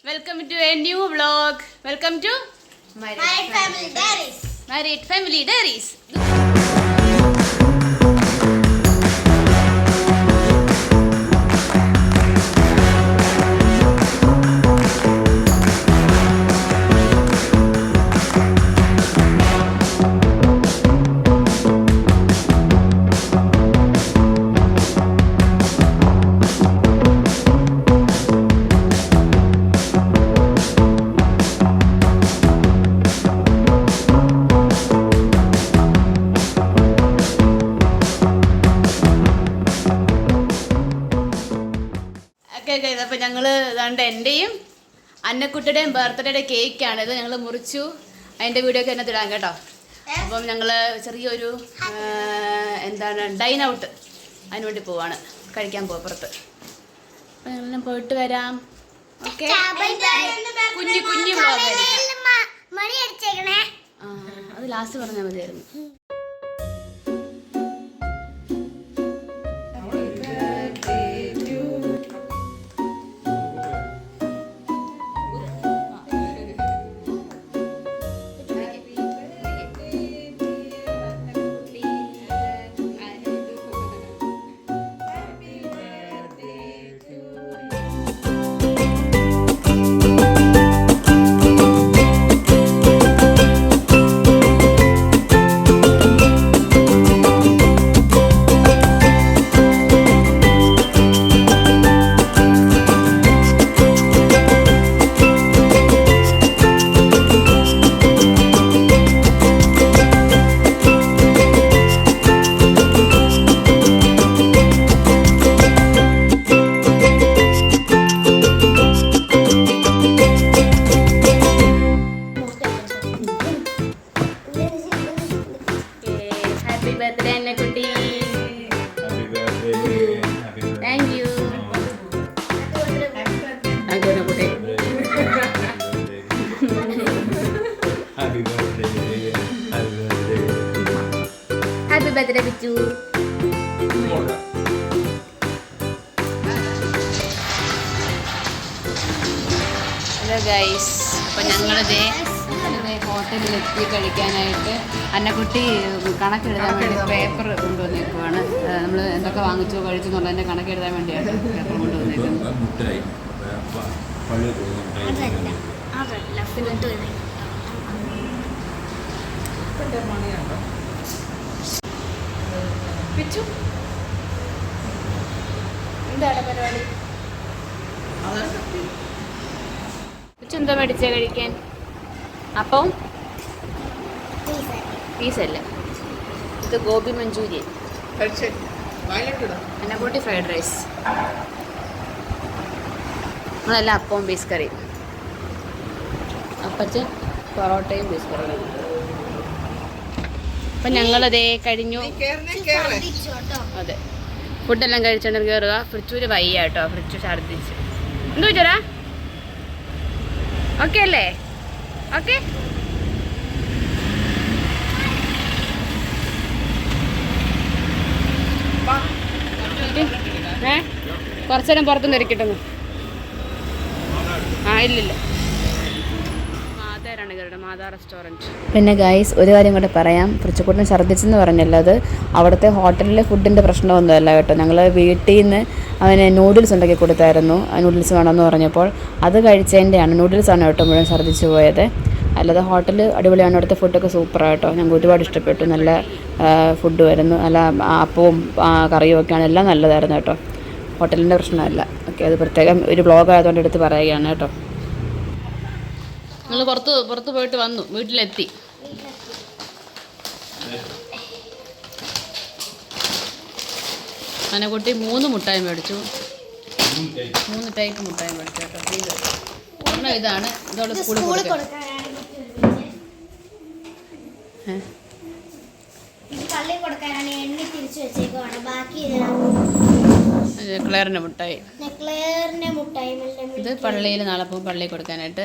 Welcome to a new vlog. Welcome to Married Family Diaries. Married Family Diaries. അപ്പോൾ ഞങ്ങൾ ഇതാണ്ട് എൻ്റെയും അന്നക്കുട്ടിയുടെയും ബർത്ത്ഡേയുടെ കേക്കാണ് ഇത് ഞങ്ങൾ മുറിച്ചു. അതിൻ്റെ വീഡിയോ ഒക്കെ അതിനകത്ത് ഇടാം കേട്ടോ. അപ്പം ഞങ്ങൾ ചെറിയൊരു എന്താണ് ഡൈൻ ഔട്ട് അതിന് വേണ്ടി പോവാണ്, കഴിക്കാൻ പോവാം പുറത്ത്. അപ്പം ഞങ്ങളെല്ലാം പോയിട്ട് വരാം. ഓക്കെ, കുഞ്ഞു കുഞ്ഞു വ്ളോഗായിരിക്കും. അത് ലാസ്റ്റ് പറഞ്ഞാൽ മതിയായിരുന്നു. Happy birthday, Bichu. Hello guys, അപ്പം ഞങ്ങളിതേ ഹോട്ടലിലെത്തി കഴിക്കാനായിട്ട്. അന്നക്കുട്ടി കണക്കെഴുതാൻ വേണ്ടി പേപ്പർ കൊണ്ടുവന്നേക്കുവാണ്. നമ്മൾ എന്തൊക്കെ വാങ്ങിച്ചോ കഴിച്ചു എന്നുള്ളതിൻ്റെ കണക്കെഴുതാൻ വേണ്ടിയാണ് പേപ്പർ കൊണ്ടുവന്നേക്കുന്നത്. പിച്ചു, എന്താണ് പരിപാടി? പിച്ചു എന്താ മേടിച്ചേ കഴിക്കാൻ? അപ്പം പീസല്ലേ, ഇത് ഗോബി മഞ്ചൂരിയൻ, അന്നക്കൂട്ടി ഫ്രൈഡ് റൈസ്, നമ്മളെല്ലാം അപ്പവും പീസ് കറിയും, അപ്പച്ചൻ പൊറോട്ടയും പീസ് കറിയും. അപ്പം ഞങ്ങളതേ കഴിഞ്ഞു. അതെ, ഫുഡെല്ലാം കഴിച്ചോണ്ട് കയറുക. ഫ്രിച്ചൂര് വയ്യ കേട്ടോ, ഫ്രിച്ചു ഛർദ്ദിച്ച്. എന്തോ ചോരാ? ഓക്കെ അല്ലേ? ഓക്കെ. കുറച്ചേരം പുറത്തുനിന്ന് ഇരിക്കട്ടെന്ന്. ഇല്ലില്ല, മാതാ റെസ്റ്റോറൻറ്റ്. പിന്നെ ഗൈസ്, ഒരു കാര്യം കൂടെ പറയാം. ഫ്രിച്ചുക്കുട്ടൻ ഛർദ്ദിച്ചെന്ന് പറഞ്ഞല്ലോ, അത് അവിടുത്തെ ഹോട്ടലിലെ ഫുഡിൻ്റെ പ്രശ്നമൊന്നുമല്ല കേട്ടോ. ഞങ്ങൾ വീട്ടിൽ നിന്ന് അവന് നൂഡിൽസ് ഉണ്ടാക്കി കൊടുത്തായിരുന്നു. നൂഡിൽസ് വേണമെന്ന് പറഞ്ഞപ്പോൾ അത് കഴിച്ചതിൻ്റെയാണ്. നൂഡിൽസാണ് കേട്ടോ മുഴുവൻ ഛർദ്ദിച്ച് പോയത്. അല്ലാതെ ഹോട്ടൽ അടിപൊളിയാണ്, അവിടുത്തെ ഫുഡൊക്കെ സൂപ്പറാണ് കേട്ടോ. ഞങ്ങൾക്ക് ഒരുപാട് ഇഷ്ടപ്പെട്ടു. നല്ല ഫുഡ് വരുന്നു, നല്ല അപ്പവും കറിയും ഒക്കെയാണ്, എല്ലാം നല്ലതായിരുന്നു കേട്ടോ. ഹോട്ടലിൻ്റെ പ്രശ്നമല്ല. ഓക്കെ, അത് പ്രത്യേകം ഒരു വ്ളോഗ് ആയതുകൊണ്ട് എടുത്ത് പറയുകയാണ് കേട്ടോ. ഞങ്ങൾ പുറത്ത് പോയിട്ട് വന്നു, വീട്ടിലെത്തി. അന്നക്കുട്ടി 3 മുട്ടായി മേടിച്ചു. 3 ടൈപ്പ് മുട്ടായി മേടിച്ചു കേട്ടോ. ഒരെണ്ണം ഇതാണ്, ഇതോടെ സ്കൂളിൽ കൊടുക്കാൻ. ക്ലെയറിൻ്റെ മുട്ടായി, ഇത് പള്ളിയിൽ നാളെ പോകും, പള്ളിയിൽ കൊടുക്കാനായിട്ട്.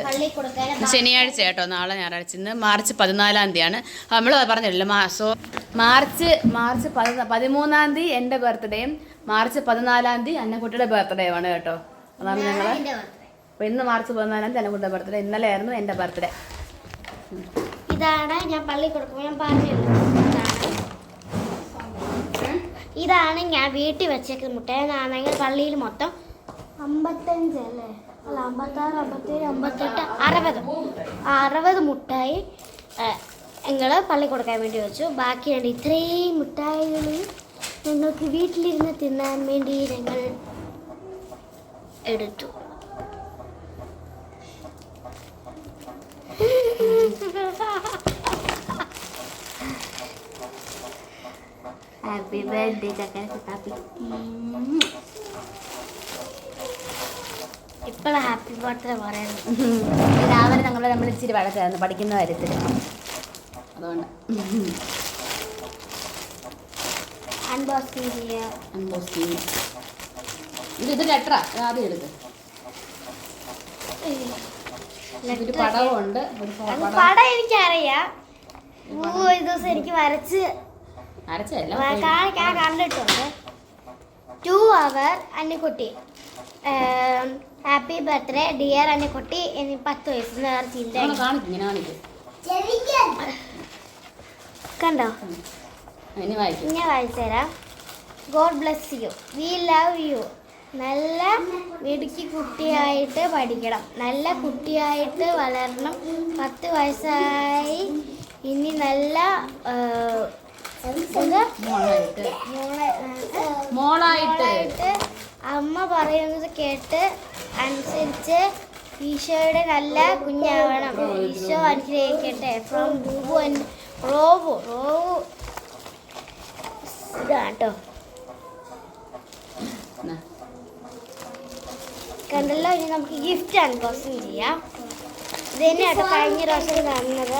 ശനിയാഴ്ച കേട്ടോ, നാളെ ഞായറാഴ്ച. ഇന്ന് മാർച്ച് 14-ാം തീയതിയാണ്. നമ്മൾ പറഞ്ഞില്ലല്ലോ, മാർച്ച് 13-ാം തീയതി എൻ്റെ ബർത്ത്ഡേയും മാർച്ച് 14-ാം തീയതി അന്നക്കുട്ടിയുടെ ബർത്ത്ഡേയുമാണ് കേട്ടോ. അതാണ് ഞങ്ങൾ അപ്പോൾ ഇന്ന് മാർച്ച് 14 അനുകുട്ട ബർത്ത്ഡേ, ഇന്നലെ ആയിരുന്നു എൻ്റെ ബർത്ത്ഡേ. ഇതാണ് ഞാൻ പള്ളി കൊടുക്കുമ്പോൾ ഞാൻ പറഞ്ഞല്ലോ, ഇതാണ് ഞാൻ വീട്ടിൽ വെച്ചേക്കുന്ന മുട്ടായി. ആണെങ്കിൽ പള്ളിയിൽ മൊത്തം 55 അല്ലേ, അല്ല 56, 57, 58, 60 മുട്ടായി ഞങ്ങൾ പള്ളി കൊടുക്കാൻ വേണ്ടി വെച്ചു. ബാക്കിയാണ് ഇത്രയും മുട്ടായികൾ ഞങ്ങൾക്ക് വീട്ടിലിരുന്ന് തിന്നാൻ വേണ്ടി ഞങ്ങൾ എടുത്തു. ഹാപ്പി ബർത്ത്ഡേ ചക്കര കുട്ടാപ്പി. ഇപ്പോഴാണ് ഹാപ്പി ബർത്ത്ഡേ പറയുന്നത്. രാവിലെ നമ്മൾ ഇച്ചിരി വഴക്കായിരുന്നു പഠിക്കുന്ന കാര്യത്തിൽ, അതുകൊണ്ട് അൺബോക്സിങ് ചെയ്യുക. ഇത് ലെറ്ററാ, ആദ്യം എടുത്ത്. ഒരു പടവുണ്ട്, പടം എനിക്കറിയാം. ഒരു ദിവസം എനിക്ക് വരച്ച് ഞാൻ കണ്ടിട്ടുണ്ട്. 2 hour അന്നിക്കുട്ടി, ഹാപ്പി ബർത്ത്ഡേ ഡിയർ അന്നിക്കുട്ടി, 10 വയസ്സ് ചിന്ത കണ്ടോ. ഇനി ഞാൻ വായിച്ചു തരാം. God bless you, we love you. നല്ല മിടുക്കി കുട്ടിയായിട്ട് പഠിക്കണം, നല്ല കുട്ടിയായിട്ട് വളരണം. 10 വയസ്സായി ഇനി നല്ല മോളായിട്ട് അമ്മ പറയുന്നത് കേട്ട് അനുസരിച്ച് ഈശോയുടെ നല്ല കുഞ്ഞാവണം. ഈശോ അനുഗ്രഹിക്കട്ടെ. From Boobu and Robu. ഇതാട്ടോ, കണ്ടല്ലോ. ഇനി നമുക്ക് ഗിഫ്റ്റ് അൺബോക്സിങ് ചെയ്യാം. ഇത് തന്നെയാട്ടോ കഴിഞ്ഞ പ്രാവശ്യം കാണുന്നത്.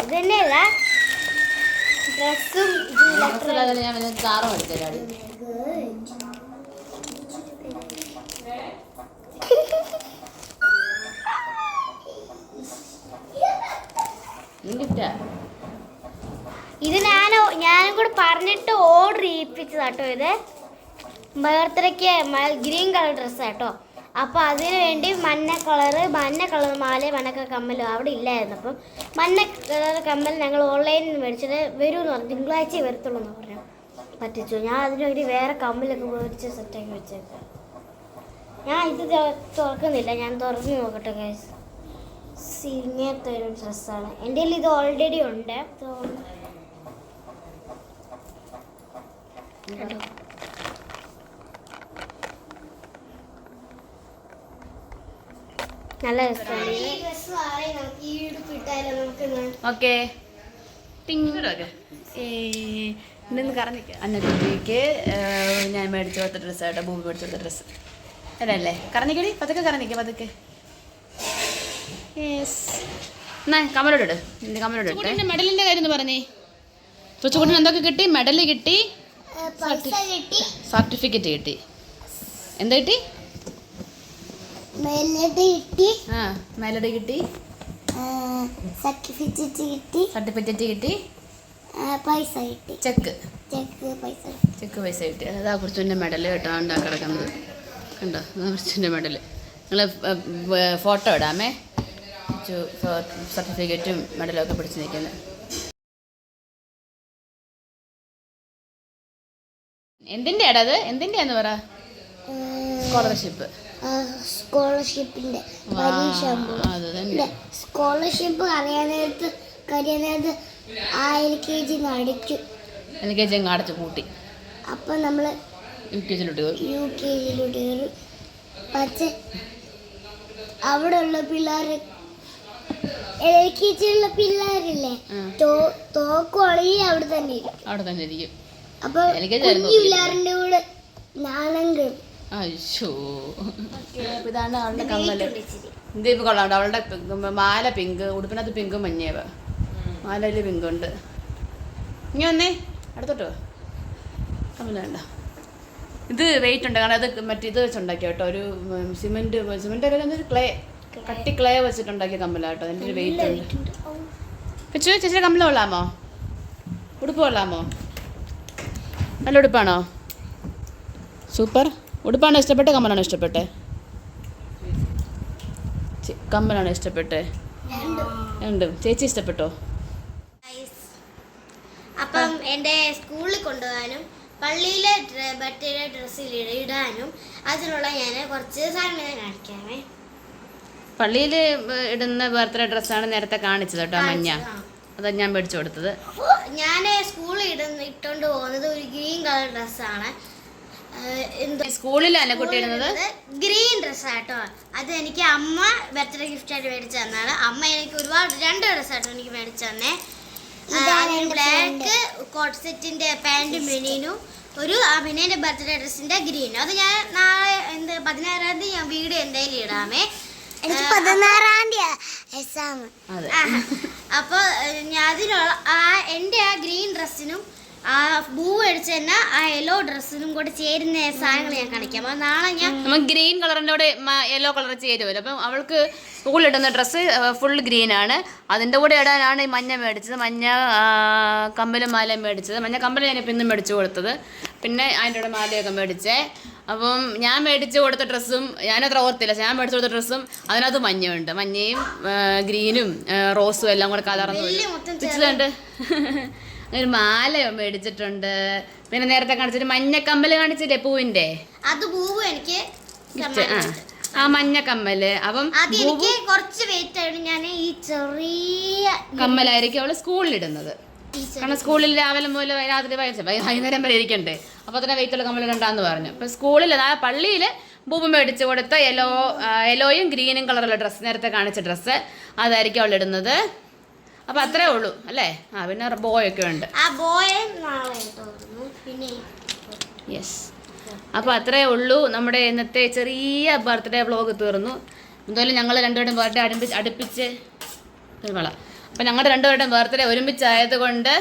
ഇത് തന്നെയല്ല, ഡ്രസ്സും ഇത് ഞാനും കൂടെ പറഞ്ഞിട്ട് ഓർഡർ ചെയ്യിപ്പിച്ചതാട്ടോ. ഇത് ബർത്ത്ഡേക്ക് ഗ്രീൻ കളർ ഡ്രസ്സാട്ടോ. അപ്പോൾ അതിന് വേണ്ടി മഞ്ഞ കളർ മാല, മഞ്ഞ കമ്മലും അവിടെ ഇല്ലായിരുന്നു. അപ്പം മഞ്ഞ കളർ കമ്മൽ ഞങ്ങൾ ഓൺലൈനിൽ നിന്ന് മേടിച്ചിട്ട് വരുമെന്ന് പറഞ്ഞു. തിങ്കളാഴ്ച വരത്തുള്ളൂ എന്ന് പറഞ്ഞു. പറ്റിച്ചു. ഞാൻ അതിന് വേണ്ടി വേറെ കമ്മലൊക്കെ മേടിച്ച് സെറ്റാക്കി വെച്ചേക്കാം. ഞാൻ ഇത് തുറക്കുന്നില്ല, ഞാൻ തുറന്ന് നോക്കട്ടെ ഗൈസ്. ഇങ്ങനത്തെ ഒരു ഡ്രസ്സാണ് എൻ്റെ കയ്യിൽ. ഇത് ഓൾറെഡി ഉണ്ട്. നല്ല രസമാണ്. ഓക്കെ ഇന്ന് കറങ്ങിക്ക അന്നത്തേക്ക് ഞാൻ മേടിച്ചു കൊടുത്ത ഡ്രസ്സായിട്ടോ, ഭൂമി മേടിച്ചു കൊടുത്ത ഡ്രസ്സ് അല്ലേ. കറങ്ങിക്കടി, പതുക്കെ കറങ്ങിക്ക, പതുക്കെ. യെസ്, എന്നാ കമലോട് എൻ്റെ കമലോട് ഇട്ടെ. മെഡലിൻ്റെ കാര്യം എന്ന് പറഞ്ഞേ. കൊച്ചുകുട്ടിന് എന്തൊക്കെ കിട്ടി? മെഡൽ കിട്ടി, സർട്ടിഫിക്കറ്റ് കിട്ടി. എന്താ കിട്ടി? മെലഡി കിട്ടി, സർട്ടിഫിക്കറ്റ് കിട്ടി, പൈസ കിട്ടി, ചെക്ക് പൈസ കിട്ടി. അതാ കുറച്ചുൻ്റെ മെഡൽ കേട്ടോ, ഉണ്ടാ കിടക്കുന്നത് കണ്ടോ. അതാ കുറച്ചുൻ്റെ മെഡൽ. നിങ്ങൾ ഫോട്ടോ ഇടാമേ, സർട്ടിഫിക്കറ്റും മെഡലും ഒക്കെ പിടിച്ച് നിൽക്കുന്നത്. എന്തിൻ്റെ അത്? എന്തിൻ്റെയാന്ന് പറ. സ്കോളർഷിപ്പിന്റെ പരീക്ഷ. സ്കോളർഷിപ്പ് അറിയാനേരത്ത് LKG അടച്ചു കൂട്ടി. അപ്പൊ നമ്മള് UKGയിലോട്ട് കയറും. പക്ഷെ അവിടെ ഉള്ള പിള്ളേര്, LKGയിലുള്ള പിള്ളേരില്ലേ, തോക്കുവാണെങ്കിൽ അവിടെ തന്നെ ഇരിക്കും. അപ്പൊ പിള്ളേരുടെ കൂടെ നാണം കേൾക്കും. ഇതാണ് അവളുടെ കമ്മല്. ദീപ് കൊള്ളാം. അവളുടെ മാല പിങ്ക്, ഉടുപ്പിനകത്ത് പിങ്കും മഞ്ഞേവ. മാലയിൽ പിങ്കുണ്ട്. ഇനി വന്നേ, അടുത്തോട്ടോ. കമ്മല് വേണ്ട. ഇത് വെയിറ്റ് ഉണ്ട്, കാരണം അത് മറ്റേ ഇത് വെച്ചുണ്ടാക്കിയ കേട്ടോ. ഒരു സിമെന്റ് ക്ലേ, കട്ടി ക്ലേ വെച്ചിട്ടുണ്ടാക്കിയ കമ്മല കേട്ടോ. അതിൻ്റെ ഒരു വെയിറ്റ് ഉണ്ട്. ചേച്ചിയുടെ കമ്മല കൊള്ളാമോ? ഉടുപ്പ് കൊള്ളാമോ? നല്ല ഉടുപ്പാണോ? സൂപ്പർ. ഉടുപ്പാണോ ഇഷ്ടപ്പെട്ടെ, കമ്മലാണോ ഇഷ്ടപ്പെട്ടെ? കമ്മലാണോ ഇഷ്ടപ്പെട്ടെ? രണ്ടും. ചേച്ചി ഇഷ്ടപ്പെട്ടോ? അപ്പം എൻ്റെ സ്കൂളിൽ കൊണ്ടുപോകാനും പള്ളിയിലെ ബർത്ത്ഡേ ഡ്രസ്സിൽ ഇടാനും അതിനുള്ള ഞാൻ കുറച്ച് സാധനങ്ങൾ കാണിക്കാമേ. പള്ളിയിൽ ഇടുന്ന ബർത്ത്ഡേ ഡ്രസ്സാണ് നേരത്തെ കാണിച്ചത് കേട്ടോ, മഞ്ഞ. അതാ ഞാൻ മേടിച്ചു കൊടുത്തത്. ഞാൻ സ്കൂളിൽ ഇട്ടുകൊണ്ട് പോകുന്നത് ഒരു ഗ്രീൻ കളർ ഡ്രസ്സാണ്. സ്കൂളിലല്ല കുട്ടി ഇടുന്നത് ഗ്രീൻ ഡ്രസ്സാട്ടോ. അത് എനിക്ക് അമ്മ ബർത്ത്ഡേ ഗിഫ്റ്റായിട്ട് മേടിച്ചു തന്നാണ്. അമ്മ എനിക്ക് ഒരുപാട് 2 ഡ്രസ്സാട്ടോ എനിക്ക് മേടിച്ചു തന്നെ. ബ്ലാക്ക് കോട്ട് സെറ്റിന്റെ പാന്റും ബനിയനും, ഒരു അഭിനയന്റെ ബർത്ത്ഡേ ഡ്രസ്സിന്റെ ഗ്രീനും. അത് ഞാൻ നാളെ 16-ാം തീയതി ഞാൻ വീഡിയോ എന്തായാലും ഇടാമേ. 16-ാം തീയതി. അപ്പൊ അതിനുള്ള എൻ്റെ ആ ഗ്രീൻ ഡ്രസ്സിനും ആ ബ്ലൂ അടിച്ച തന്നെ ആ യെല്ലോ ഡ്രസ്സിനും കൂടെ ചേരുന്ന സാധനങ്ങൾ ഞാൻ കാണിക്കാം. അത് നാളെ ഞാൻ ഗ്രീൻ കളറിൻ്റെ കൂടെ യെല്ലോ കളർ ചേരുമല്ലോ. അപ്പം അവൾക്ക് സ്കൂളിലിടുന്ന ഡ്രസ്സ് ഫുൾ ഗ്രീൻ ആണ്. അതിൻ്റെ കൂടെ ഇടാനാണ് ഈ മഞ്ഞ മേടിച്ചത്. മഞ്ഞ കമ്മലും മാലയും മേടിച്ചത്. മഞ്ഞ കമ്മലും ഞാനിപ്പോൾ ഇന്നും മേടിച്ചു കൊടുത്തത്. പിന്നെ അതിൻ്റെ കൂടെ മാലയൊക്കെ മേടിച്ചേ. അപ്പം ഞാൻ മേടിച്ചു കൊടുത്ത ഡ്രസ്സും ഞാനത്ര ഓർത്തില്ല. ഞാൻ മേടിച്ചു കൊടുത്ത ഡ്രസ്സും അതിനകത്ത് മഞ്ഞയുണ്ട്. മഞ്ഞയും ഗ്രീനും റോസും എല്ലാം കൂടെ കലർന്നുണ്ട്. ഒരു മാല മേടിച്ചിട്ടുണ്ട്. പിന്നെ നേരത്തെ കാണിച്ചിട്ട് മഞ്ഞ കമ്മല് കാണിച്ചില്ലേ പൂവിന്റെ, അത് പൂവ് എനിക്ക് ആ മഞ്ഞ കമ്മല്. അപ്പം കുറച്ച് വെയിറ്റ് ആയിട്ട് ഞാൻ ഈ ചെറിയ കമ്മലായിരിക്കും അവള് സ്കൂളിലിടുന്നത്. കാരണം സ്കൂളിൽ രാവിലെ മുതൽ രാത്രി വൈകുന്നേരം വരെ ഇരിക്കണ്ടേ. അപ്പോൾ തന്നെ വെയിറ്റുള്ള കമ്മൽ ഇടണ്ടാന്ന് പറഞ്ഞു. അപ്പം സ്കൂളിൽ പള്ളിയിൽ ബൂബ് മേടിച്ച് കൊടുത്ത യെല്ലോയും ഗ്രീനും കളറുള്ള ഡ്രസ്സ്, നേരത്തെ കാണിച്ച ഡ്രസ്സ്, അതായിരിക്കും അവൾ ഇടുന്നത്. അപ്പം അത്രേ ഉള്ളൂ അല്ലേ? പിന്നെ ബോയൊക്കെ ഉണ്ട്. യെസ്. അപ്പോൾ അത്രേ ഉള്ളൂ. നമ്മുടെ ഇന്നത്തെ ചെറിയ ബർത്ത്ഡേ വ്ളോഗ് തീർന്നു. എന്തായാലും ഞങ്ങൾ രണ്ടുപേരുടെയും ബർത്ത്ഡേ അടുപ്പിച്ച് വള. അപ്പം ഞങ്ങളുടെ രണ്ടുപേരുടെയും ബർത്ത്ഡേ ഒരുമിച്ചായത് കൊണ്ട്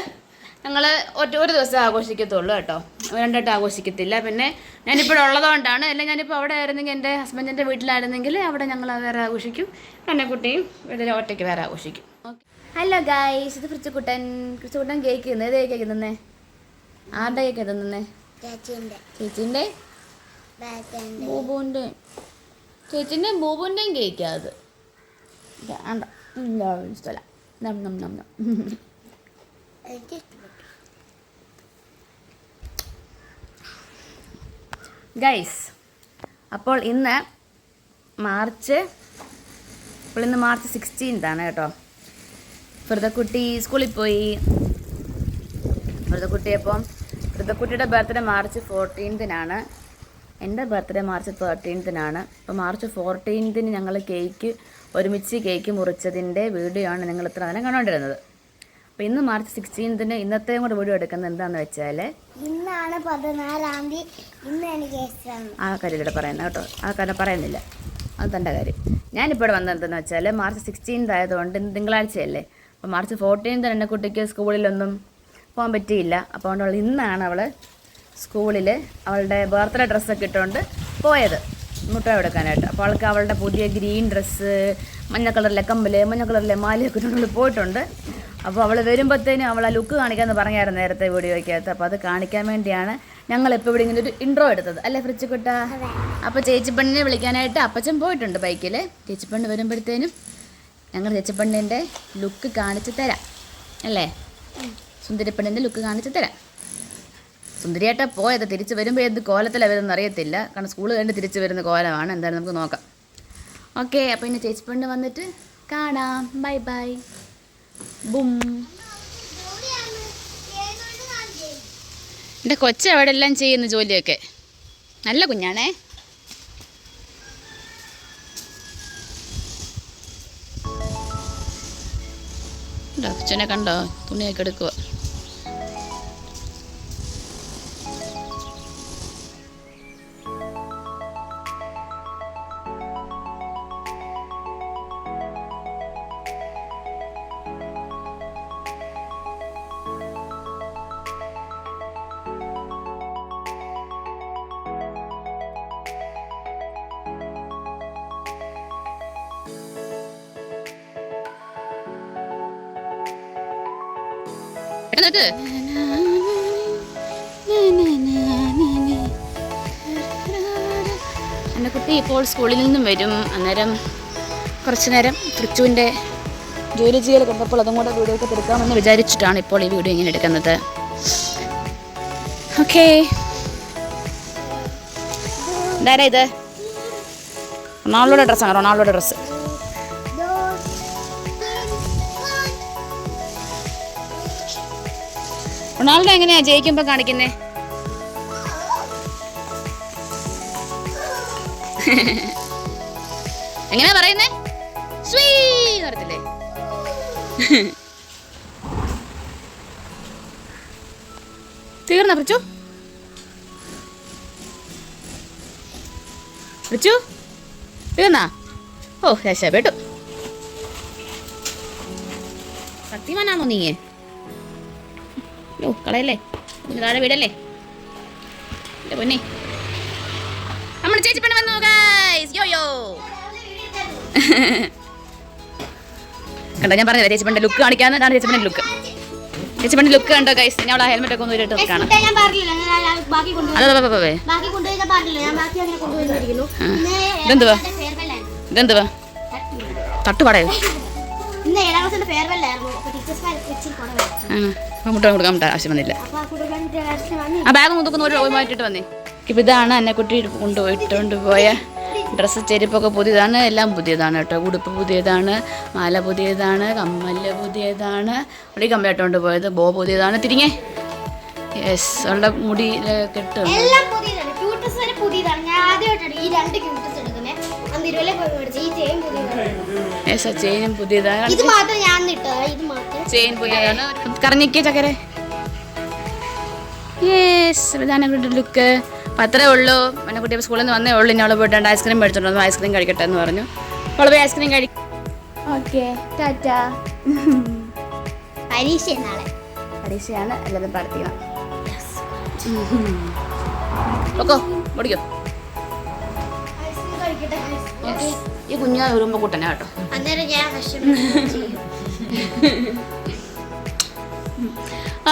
ഞങ്ങൾ ഒരു ദിവസം ആഘോഷിക്കത്തുള്ളൂ കേട്ടോ, 2 വട്ടം ആഘോഷിക്കത്തില്ല. പിന്നെ ഞാനിപ്പോൾ ഉള്ളതുകൊണ്ടാണ്. അല്ലെങ്കിൽ ഞാനിപ്പോൾ അവിടെ ആയിരുന്നെങ്കിൽ എൻ്റെ ഹസ്ബൻഡിൻ്റെ വീട്ടിലായിരുന്നെങ്കിൽ അവിടെ ഞങ്ങൾ വേറെ ആഘോഷിക്കും. എന്നെ കുട്ടിയും ഇവിടെ ഒറ്റയ്ക്ക് വേറെ ആഘോഷിക്കും. ഓക്കെ. ഹലോ ഗൈസ്, ഇത് ഫ്രിച്ചുകുട്ടൻ കേക്ക് തിന്നേ. ഏത് കേക്ക് തിന്നേ? ആരുടെ കേക്ക് തിന്നേ? ചേച്ചീൻ്റെ ബൂബുൻ്റെ. ചേച്ചീൻ്റെ ബൂബുൻ്റെയും കേക്കാ അത്. വേണ്ട, ഇഷ്ടമല്ല. ഗൈസ്, അപ്പോൾ ഇന്ന് മാർച്ച് 16 കേട്ടോ. ഫിർദക്കുട്ടി സ്കൂളിൽ പോയി. ഫിർദക്കുട്ടിയുടെ ബർത്ത്ഡേ മാർച്ച് 14 എൻ്റെ ബർത്ത്ഡേ മാർച്ച് 13 അപ്പോൾ മാർച്ച് 14 ഞങ്ങൾ ഒരുമിച്ച് കേക്ക് മുറിച്ചതിൻ്റെ വീഡിയോ ആണ് നിങ്ങൾ ഇത്ര നേരം കണ്ടുകൊണ്ടിരുന്നത്. അപ്പോൾ ഇന്ന് മാർച്ച് 16 ഇന്നത്തെയും കൂടെ വീഡിയോ എടുക്കുന്നത് എന്താണെന്ന് വെച്ചാൽ ഇന്നാണ് 16-ാം തീയതി. ഇന്ന് എനിക്ക് ആ കാര്യം ഇവിടെ പറയുന്നത് കേട്ടോ, ആ കാര്യം പറയുന്നില്ല, അത് തൻ്റെ കാര്യം. ഞാനിപ്പോൾ ഇവിടെ വന്നത് എന്തെന്ന് വെച്ചാൽ മാർച്ച് 16 ആയതുകൊണ്ട് തിങ്കളാഴ്ചയല്ലേ. അപ്പോൾ മാർച്ച് 14 എൻ്റെ കുട്ടിക്ക് സ്കൂളിലൊന്നും പോകാൻ പറ്റിയില്ല. അപ്പോൾ അതുകൊണ്ട് ഇന്നാണ് അവൾ സ്കൂളിൽ അവളുടെ ബർത്ത്ഡേ ഡ്രസ്സൊക്കെ ഇട്ടുകൊണ്ട് പോയത് മുട്ടായി എടുക്കാനായിട്ട്. അപ്പോൾ അവൾക്ക് അവളുടെ പുതിയ ഗ്രീൻ ഡ്രസ്സ്, മഞ്ഞ കളറിലെ കമ്മല്, മഞ്ഞ കളിലെ മാലയൊക്കെ ഇട്ടുകൊണ്ട് പോയിട്ടുണ്ട്. അപ്പോൾ അവൾ വരുമ്പോഴത്തേനും അവൾ ആ ലുക്ക് കാണിക്കാമെന്ന് പറഞ്ഞായിരുന്നു നേരത്തെ വീഡിയോയ്ക്കകത്ത്. അപ്പോൾ അത് കാണിക്കാൻ വേണ്ടിയാണ് ഞങ്ങളിപ്പോൾ ഇവിടെ ഇങ്ങനെ ഒരു ഇൻട്രോ എടുത്തത് അല്ലേ ഫ്രിച്ചുകുട്ട? അപ്പോൾ ചേച്ചിപ്പെണ്ണിനെ വിളിക്കാനായിട്ട് അപ്പച്ചൻ പോയിട്ടുണ്ട് ബൈക്കിൽ. ചേച്ചിപ്പെണ്ണ് വരുമ്പോഴത്തേനും ഞങ്ങൾ ചേച്ചിപ്പെണ്ണിൻ്റെ ലുക്ക് കാണിച്ച് തരാം അല്ലേ? സുന്ദരിപ്പെണ്ണിൻ്റെ ലുക്ക് കാണിച്ച് തരാം. സുന്ദരിയായിട്ടാണ് പോയത്. തിരിച്ച് വരുമ്പോൾ ഏത് കോലത്തിലാണ് വരുന്നതെന്ന് അറിയത്തില്ല. കാരണം സ്കൂൾ കഴിഞ്ഞ് തിരിച്ച് വരുന്ന കോലമാണ്. എന്തായാലും നമുക്ക് നോക്കാം. ഓക്കെ, അപ്പോൾ ഇനി ചേച്ചിപ്പെണ്ണ് വന്നിട്ട് കാണാം. Bye bye. ബും. എൻ്റെ കൊച്ചു അവിടെ എല്ലാം ചെയ്യുന്നു ജോലിയൊക്കെ. നല്ല കുഞ്ഞാണേ. കൊച്ചിനെ കണ്ടോ? തുണിയൊക്കെ എടുക്കുക. എൻ്റെ കുട്ടി ഇപ്പോൾ സ്കൂളിൽ നിന്നും വരും. അന്നേരം കുറച്ച് നേരം ഫ്രിച്ചുവിൻ്റെ ജോലി ചെയ്യൽ കണ്ടപ്പോൾ അതും കൂടെ വീഡിയോ ഒക്കെ എടുക്കാമെന്ന് വിചാരിച്ചിട്ടാണ് ഇപ്പോൾ ഈ വീഡിയോ ഇങ്ങനെ എടുക്കുന്നത്. ഓക്കേ, എന്തായാലും ഇത് റൊണാൾഡോയുടെ ഡ്രസ്സാണ്. റൊണാൾഡോയുടെ ഡ്രസ്സ്. റൊണാൾഡോ എങ്ങനെയാ ജയിക്കുമ്പോൾ കാണിക്കുന്നേ? എങ്ങനെയാ പറയുന്നേ? സ്വീ പറയത്തില്ലേ? തീർന്ന ഫ്രിച്ചു? ഫ്രിച്ചു തീർന്നാ? ഓ രക്ഷപ്പെട്ടു. ശക്തിമാനാണോ നീ? ഓ കളയല്ലേ, താഴെ വീടല്ലേ എൻ്റെ പൊന്നെ. നമ്മുടെ ചേച്ചി പെണ്ണ് വന്നു ഗൈസ്. യോ കണ്ടോ, ഞാൻ പറഞ്ഞില്ല ചേച്ചി പെണ്ണിന്റെ ലുക്ക് കാണിക്കാന്നാണ്. ചേച്ചി പെണ്ണിന്റെ ലുക്ക്, ചേച്ചി പെണ്ണിന്റെ ലുക്ക് കണ്ടോ ഗൈസ്. ഞാൻ അവളെ ഹെൽമെറ്റ് ഒക്കെ ഒന്ന് ഇട്ട് കാണാം. ഇതെന്തുവാ ഇതെന്തുവാ തട്ടുപാടയോ? മുട്ട കൊടുക്കാൻ ആവശ്യം വന്നില്ല. ആ ബാഗ് മുതുക്കുന്ന ഒരു മാറ്റിട്ട് വന്നേ. ഇപ്പം ഇതാണ് അന്നക്കുട്ടി കൊണ്ടുപോയിട്ടുണ്ട് പോയ ഡ്രസ്സ്. ചെരുപ്പൊക്കെ പുതിയതാണ്, എല്ലാം പുതിയതാണ് കേട്ടോ. ഉടുപ്പ് പുതിയതാണ്, മാല പുതിയതാണ്, കമ്മല് പുതിയതാണ്. ഇവിടെ കമ്മലിട്ടുകൊണ്ട് പോയത് ബോ പുതിയതാണ്. തിരിങ്ങേ യെസ്, അവളുടെ മുടി കെട്ടും ചെയിനും പുതിയതാണ്. ചെയിൻ പുതിയതാണ്. കറങ്ങിക്കേ ചക്കരെ. യെസ്, ഇതാണ് ലുക്ക്. അപ്പം അത്രേ ഉള്ളൂ. എൻ്റെ കുട്ടി സ്കൂളിൽ നിന്ന് വന്നേ ഉള്ളൂ. ഇനി അവൾ പോയിട്ട് ഐസ്ക്രീം മേടിച്ചോണ്ട് വന്നു. ഐസ്ക്രീം കഴിക്കട്ടെ എന്ന് പറഞ്ഞു. അവൾ പോയി ഐസ്ക്രീം കഴിക്കും. ഓക്കെ, ടാറ്റാ. പരീക്ഷയാണ്, എല്ലാവരും പ്രാർത്ഥിക്കണം. ഓക്കോ ഓടിക്കോ. ഈ കുഞ്ഞാ വരുമ്പോ കൂട്ടനെ കേട്ടോ.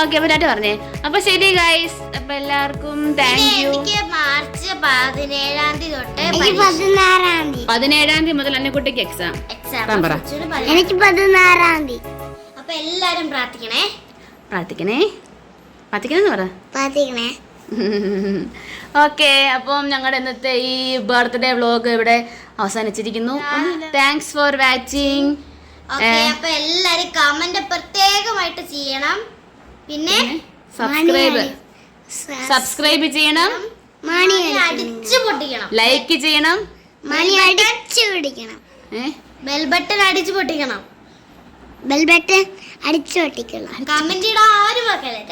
ഓക്കെ, അപ്പൊ ടാറ്റ പറഞ്ഞേ. അപ്പൊ ശരി ഗൈസ്, അപ്പൊ എല്ലാവർക്കും താങ്ക് യു. മാർച്ച് 17-ാം തീയതി തൊട്ട് 17-ാം തീയതി മുതൽ അന്നക്കുട്ടിക്ക് എക്സാം. എനിക്ക് 16-ാം തീയതി. അപ്പൊ എല്ലാരും പ്രാർത്ഥിക്കണേ. പ്രാർത്ഥിക്കണേന്ന് പറ. ഓക്കെ, അപ്പം ഞങ്ങളുടെ ഇന്നത്തെ ഈ ബർത്ത്ഡേ വ്ലോഗ് ഇവിടെ അവസാനിച്ചിരിക്കുന്നു. Thanks for watching. അപ്പൊ എല്ലാരും കമന്റ് പ്രത്യേകമായിട്ട് ചെയ്യണം. പിന്നെ സബ്സ്ക്രൈബ് ചെയ്യണം, അടിച്ചു പൊട്ടിക്കണം, ലൈക്ക് ചെയ്യണം, അടിച്ചു പൊട്ടിക്കണം, ബെൽ ബട്ടൺ അടിച്ചു പൊട്ടിക്കണം, കമന്റ് ഇടാൻ ആരും മറക്കല്ലേ.